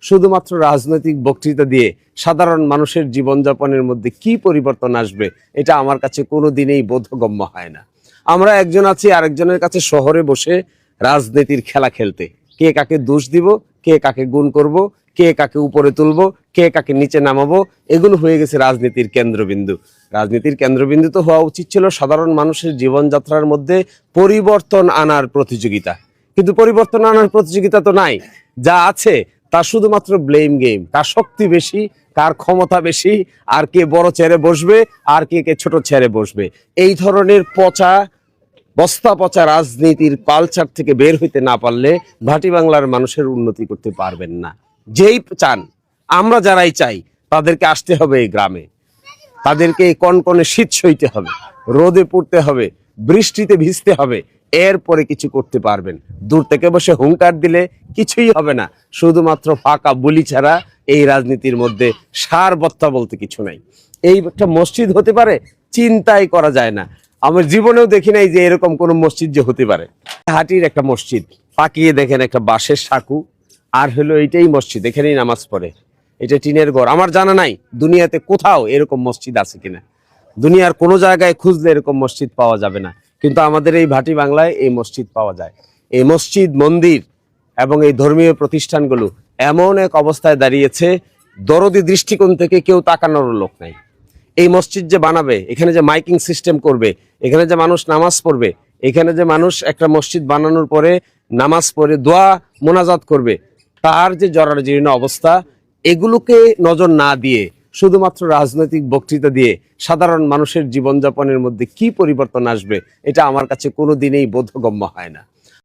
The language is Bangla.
শুধুমাত্র রাজনৈতিক বক্তৃতা দিয়ে সাধারণ মানুষের জীবনযাপনের মধ্যে কি পরিবর্তন আসবে এটা আমার কাছে কোনোদিনই বোধগম্য হয় না। আমরা একজন আছি আরেকজনের কাছে শহরে বসে রাজনীতির খেলা খেলতে, কে কাকে দোষ দিব, কে কাকে গুণ করব, কে কাকে উপরে তুলবো, কে কাকে নিচে নামাবো, এগুলো হয়ে গেছে রাজনীতির কেন্দ্রবিন্দু। রাজনীতির কেন্দ্রবিন্দু তো হওয়া উচিত ছিল সাধারণ মানুষের জীবনযাত্রার মধ্যে পরিবর্তন আনার প্রতিযোগিতা, কিন্তু পরিবর্তন আনার প্রতিযোগিতা তো নাই। যা আছে তা শুধুমাত্র ব্লেম গেম, কার শক্তি বেশি, কার ক্ষমতা বেশি, আর কে বড় চেয়ারে বসবে, আর কে কে ছোট চেয়ারে বসবে। এই ধরনের পচা বস্তা পচা রাজনীতির কালচার থেকে বের হইতে না পারলে ভাটি বাংলার মানুষের উন্নতি করতে পারবেন না। যেই চান, আমরা যারাই চাই, তাদেরকে আসতে হবে এই গ্রামে, তাদেরকে এই কনকনে শীত সইতে হবে, রোদে পড়তে হবে, বৃষ্টিতে ভিজতে হবে, এরপরে কিছু করতে পারবেন। দূর থেকে বসে হুঙ্কার দিলে কিছুই হবে না, শুধুমাত্র ফাঁকা বুলি ছাড়া এই রাজনীতির মধ্যে সার বত্তা বলতে কিছু নাই। এই একটা মসজিদ হতে পারে চিন্তাই করা যায় না, আমার জীবনেও দেখি নাই যে এরকম কোন মসজিদ যে হতে পারে। হাটির একটা মসজিদ, তাকিয়ে দেখেন একটা বাঁশের সাঁকু, আর হলো এইটাই মসজিদ, এখানেই নামাজ পড়ে, এটা টিনের ঘর। আমার জানা নাই দুনিয়াতে কোথাও এরকম মসজিদ আছে কিনা, দুনিয়ার কোনো জায়গায় খুঁজলে এরকম মসজিদ পাওয়া যাবে না, কিন্তু আমাদের এই ভাটি বাংলায় এই মসজিদ পাওয়া যায়। এই মসজিদ, মন্দির এবং এই ধর্মীয় প্রতিষ্ঠানগুলো এমন এক অবস্থায় দাঁড়িয়েছে, দরদি দৃষ্টিকোণ থেকে কেউ তাকানোর লোক নাই। এই মসজিদ যে বানাবে, এখানে যে মাইকিং সিস্টেম করবে, এখানে যে মানুষ নামাজ পড়বে, এখানে যে মানুষ একটা মসজিদ বানানোর পরে নামাজ পড়ে দোয়া মোনাজাত করবে, তার যে জরাজীর্ণ অবস্থা, এগুলোকে নজর না দিয়ে শুধুমাত্র রাজনৈতিক বক্তৃতা দিয়ে সাধারণ মানুষের জীবনযাপনের মধ্যে কি পরিবর্তন আসবে এটা আমার কাছে কোনোদিনই বোধগম্য হয় না।